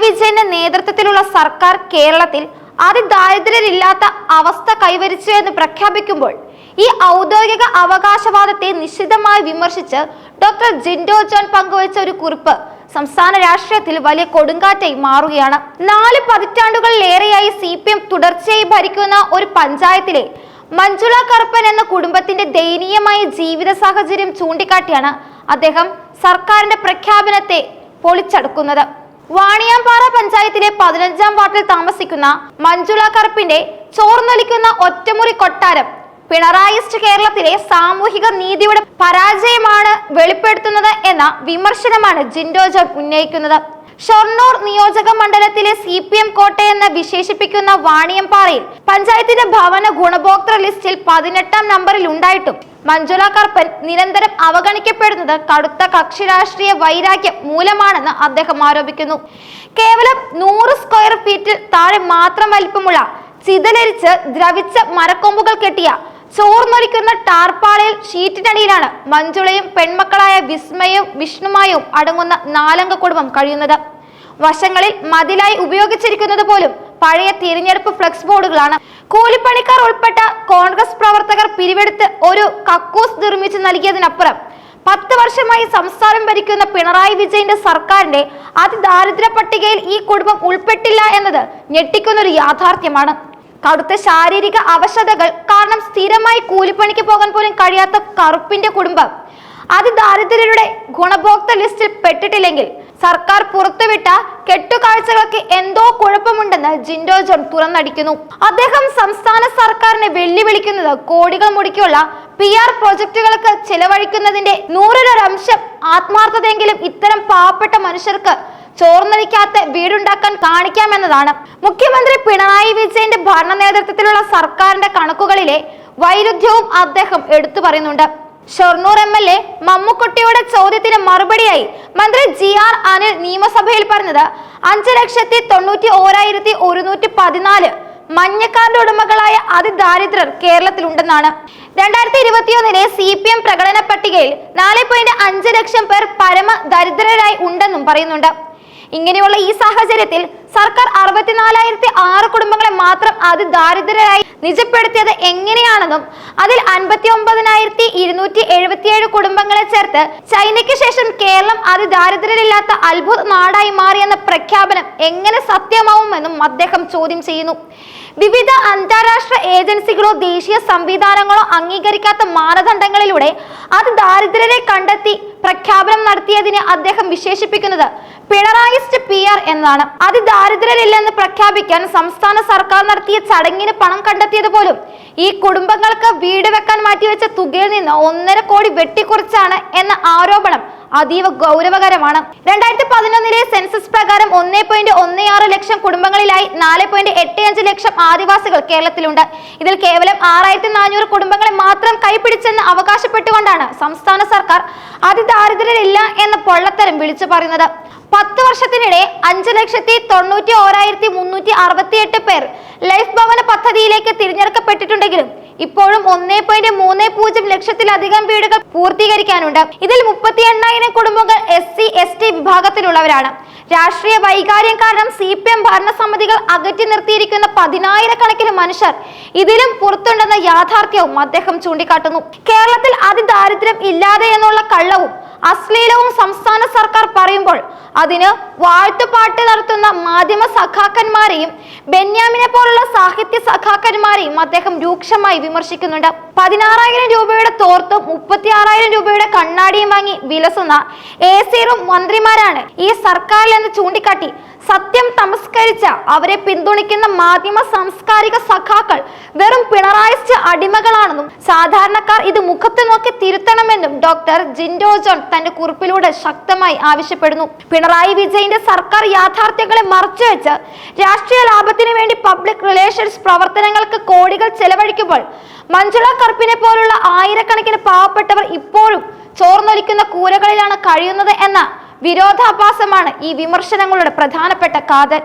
വിജയന്റെ നേതൃത്വത്തിലുള്ള സർക്കാർ കേരളത്തിൽ അതിദാരിദ്ര്യരില്ലാത്ത അവസ്ഥ കൈവരിച്ചു എന്ന് പ്രഖ്യാപിക്കുമ്പോൾ ഈ ഔദ്യോഗിക അവകാശവാദത്തെ നിശിതമായി വിമർശിച്ച് ഡോക്ടർ ജിൻഡോ ജോൺ പങ്കുവച്ച ഒരു കുറിപ്പ് സംസ്ഥാന രാഷ്ട്രീയത്തിൽ വലിയ കൊടുങ്കാറ്റായി മാറുകയാണ്. 4 പതിറ്റാണ്ടുകളിലേറെയായി CPM തുടർച്ചയായി ഭരിക്കുന്ന ഒരു പഞ്ചായത്തിലെ മഞ്ജുള കറുപ്പൻ എന്ന കുടുംബത്തിന്റെ ദയനീയമായ ജീവിത സാഹചര്യം ചൂണ്ടിക്കാട്ടിയാണ് അദ്ദേഹം സർക്കാരിന്റെ പ്രഖ്യാപനത്തെ പൊളിച്ചടുക്കുന്നത്. വാണിയാമ്പാറ പഞ്ചായത്തിലെ 15-ാം വാർഡിൽ താമസിക്കുന്ന മഞ്ജുള കറുപ്പിന്റെ ചോർന്നൊലിക്കുന്ന ഒറ്റമുറി കൊട്ടാരം പിണറായിസ്റ്റ് കേരളത്തിലെ സാമൂഹിക നീതിയുടെ പരാജയമാണ് വെളിപ്പെടുത്തുന്നത് എന്ന വിമർശനമാണ് ജിൻഡോ ജോൺ ഉന്നയിക്കുന്നത്. ഷൊർണൂർ നിയോജക മണ്ഡലത്തിലെ CPM കോട്ടയെന്ന് വിശേഷിപ്പിക്കുന്ന വാണിയമ്പാറയിൽ പഞ്ചായത്തിന്റെ ഭവന ഗുണഭോക്തൃ ലിസ്റ്റിൽ 18-ാം നമ്പറിൽ ഉണ്ടായിട്ടും മഞ്ജുള കറുപ്പൻ നിരന്തരം അവഗണിക്കപ്പെടുന്നത് കടുത്ത കക്ഷി രാഷ്ട്രീയ വൈരാഗ്യം മൂലമാണെന്ന് അദ്ദേഹം ആരോപിക്കുന്നു. കേവലം 100 സ്ക്വയർ ഫീറ്റിൽ താഴെ മാത്രം വലിപ്പമുള്ള ചിതലരിച്ച് ദ്രവിച്ച മരക്കൊമ്പുകൾ കെട്ടിയ ചോർന്നൊലിക്കുന്ന ടാർപ്പാളയിൽ ഷീറ്റിനടിയിലാണ് മഞ്ജുളയും പെൺമക്കളായ വിസ്മയും വിഷ്ണുമായും അടങ്ങുന്ന 4-അംഗ കുടുംബം കഴിയുന്നത്. വശങ്ങളിൽ മതിലായി ഉപയോഗിച്ചിരിക്കുന്നത് പോലും പഴയ തിരഞ്ഞെടുപ്പ് ഫ്ലെക്സ് ബോർഡുകളാണ്. കൂലിപ്പണിക്കാർ ഉൾപ്പെട്ട കോൺഗ്രസ് പ്രവർത്തകർ പിരിവെടുത്ത് ഒരു കക്കൂസ് നിർമ്മിച്ചു നൽകിയതിനപ്പുറം 10 വർഷമായി സംസ്ഥാനം ഭരിക്കുന്ന പിണറായി വിജയന്റെ സർക്കാരിന്റെ അതിദാരിദ്ര്യ പട്ടികയിൽ ഈ കുടുംബം ഉൾപ്പെട്ടില്ല എന്നത് ഞെട്ടിക്കുന്നൊരു യാഥാർത്ഥ്യമാണ്. കടുത്ത ശാരീരിക അവശതകൾ കാരണം സ്ഥിരമായി കൂലിപ്പണിക്ക് പോകാൻ പോലും കഴിയാത്ത കറുപ്പിന്റെ കുടുംബം അതിദാരിദ്ര്യരുടെ ഗുണഭോക്തൃ ലിസ്റ്റിൽ പെട്ടിട്ടില്ലെങ്കിൽ സർക്കാർ പുറത്തുവിട്ട കെട്ടുകാഴ്ചകൾക്ക് എന്തോ കുഴപ്പമുണ്ടെന്ന് ജിൻഡോ ജോൺ തുറന്നടിക്കുന്നു. അദ്ദേഹം സംസ്ഥാന സർക്കാരിനെ വെല്ലുവിളിക്കുന്നത് കോടികൾ മുടക്കിയുള്ള PR പ്രോജക്റ്റുകൾക്ക് ചെലവഴിക്കുന്നതിന്റെ 100% ആത്മാർത്ഥതയെങ്കിലും ഇത്തരം പാവപ്പെട്ട മനുഷ്യർക്ക് ചോർന്നൊലിക്കാത്ത വീടുണ്ടാക്കാൻ കാണിക്കാമെന്നതാണ്. മുഖ്യമന്ത്രി പിണറായി വിജയന്റെ ഭരണ നേതൃത്വത്തിലുള്ള സർക്കാരിന്റെ കണക്കുകളിലെ വൈരുദ്ധ്യവും അദ്ദേഹം എടുത്തു പറയുന്നുണ്ട്. ഷൊർണൂർ MLA മമ്മുക്കുട്ടിയുടെ ചോദ്യത്തിന് മറുപടിയായി മന്ത്രി GR അനിൽ നിയമസഭയിൽ പറഞ്ഞത് 5,91,114 മഞ്ഞക്കാരുടെ ഉടമകളായ അതിദാരിദ്ര്യർ കേരളത്തിലുണ്ടെന്നാണ്. 2021-ലെ CPM പ്രകടന പട്ടികയിൽ 4.5 ലക്ഷം പേർ പരമ ദരിദ്രരായി ഉണ്ടെന്നും പറയുന്നുണ്ട്. ഇങ്ങനെയുള്ള ഈ സാഹചര്യത്തിൽ സർക്കാർ 64,006 കുടുംബങ്ങളെ മാത്രം അതിദാരിദ്രരായി നിജപ്പെടുത്തിയത് എങ്ങനെയാണെന്നും അതിൽ 59,277 കുടുംബങ്ങളെ ചേർത്ത് ചൈനയ്ക്ക് ശേഷം കേരളം അതിദാരിദ്ര്യരില്ലാത്ത അത്ഭുത നാടായി മാറിയെന്ന പ്രഖ്യാപനം എങ്ങനെ സത്യമാവുമെന്നും അദ്ദേഹം ചോദ്യം ചെയ്യുന്നു. വിവിധ അന്താരാഷ്ട്ര ഏജൻസികളോ ദേശീയ സംവിധാനങ്ങളോ അംഗീകരിക്കാത്ത മാനദണ്ഡങ്ങളിലൂടെ അതിദാരിദ്ര്യരെ കണ്ടെത്തി പ്രഖ്യാപനം നടത്തിയതിനെ അദ്ദേഹം വിശേഷിപ്പിക്കുന്നത് പിണറായിസ്റ്റ് PR എന്നാണ്. അതിദാരിദ്ര്യരില്ലെന്ന് പ്രഖ്യാപിക്കാൻ സംസ്ഥാന സർക്കാർ നടത്തിയ ചടങ്ങിന് പണം കണ്ടെത്തിയത് പോലും ഈ കുടുംബങ്ങൾക്ക് വീട് വെക്കാൻ മാറ്റിവെച്ച തുകയിൽ നിന്ന് 1.5 കോടി വെട്ടിക്കുറച്ചാണ് എന്ന ആരോപണം അതീവ ഗൗരവകരമാണ്. 2011-ലെ സെൻസസ് പ്രകാരം 1.16 ലക്ഷം കുടുംബങ്ങളിലായി 4.85 ലക്ഷം ആദിവാസികൾ കേരളത്തിലുണ്ട്. ഇതിൽ കേവലം 6,400 കുടുംബങ്ങളെ മാത്രം കൈപിടിച്ചെന്ന് അവകാശപ്പെട്ടുകൊണ്ടാണ് സംസ്ഥാന സർക്കാർ അതിദാരിദ്ര്യരില്ല എന്ന പൊള്ളത്തരം വിളിച്ചു പറയുന്നത്. 10 വർഷത്തിനിടെ 5,91,368 പേർ ലൈഫ് ഭവന പദ്ധതിയിലേക്ക് തിരഞ്ഞെടുക്കപ്പെട്ടിട്ടുണ്ടെങ്കിലും ഇപ്പോഴും 1.30 ലക്ഷത്തിലധികം വീടുകൾ പൂർത്തീകരിക്കാനുണ്ട്. ഇതിൽ 38,000 കുടുംബങ്ങൾ SC/ST വിഭാഗത്തിലുള്ളവരാണ്. രാഷ്ട്രീയ വൈകാര്യം കാരണം CPM ഭരണസമിതികൾ അകറ്റി നിർത്തിയിരിക്കുന്ന 10,000-കണക്കിന് മനുഷ്യർ ഇതിലും പുറത്തുണ്ടെന്ന യാഥാർത്ഥ്യവും അദ്ദേഹം ചൂണ്ടിക്കാട്ടുന്നു. കേരളത്തിൽ അതിദാരിദ്ര്യം ഇല്ലാതെ എന്നുള്ള കള്ളവും അശ്ലീലവും സംസ്ഥാന സർക്കാർ പറയുമ്പോൾ അതിന് വാഴ്ത്തുപാട്ട് നടത്തുന്ന മാധ്യമ സഖാക്കന്മാരെയും ബെന്യാമിനെ പോലുള്ള സാഹിത്യ സഖാക്കന്മാരെയും അദ്ദേഹം രൂക്ഷമായി വിമർശിക്കുന്നുണ്ട്. 16,000 രൂപയുടെ തോർത്തും 36,000 രൂപയുടെ കണ്ണാടിയും വാങ്ങി വിലസുന്ന AC റൂം മന്ത്രിമാരാണ് ഈ സർക്കാരിലെന്ന് ചൂണ്ടിക്കാട്ടി സത്യം തമസ്കരിച്ച അവരെ പിന്തുണയ്ക്കുന്ന മാധ്യമ സാംസ്കാരിക സഖാക്കൾ വെറും പിണറായിസ്റ്റ് അടിമകളാണെന്നും സാധാരണക്കാർ ഇത് മുഖത്ത് നോക്കി തിരുത്തണമെന്നും ഡോക്ടർ ജിൻഡോ ജോൺ തന്റെ കുറിപ്പിലൂടെ ശക്തമായി ആവശ്യപ്പെടുന്നു. പിണറായി വിജയന്റെ സർക്കാർ യാഥാർത്ഥ്യങ്ങളെ മറച്ചുവെച്ച് രാഷ്ട്രീയ ലാഭത്തിന് വേണ്ടി പബ്ലിക് റിലേഷൻസ് പ്രവർത്തനങ്ങൾക്ക് കോടികൾ ചെലവഴിക്കുമ്പോൾ മഞ്ജുള കറുപ്പിനെ പോലുള്ള ആയിരക്കണക്കിന് പാവപ്പെട്ടവർ ഇപ്പോഴും ചോർന്നൊലിക്കുന്ന കൂരകളിലാണ് കഴിയുന്നത് എന്ന വിരോധാഭാസമാണ് ഈ വിമർശനങ്ങളുടെ പ്രധാനപ്പെട്ട കാതൽ.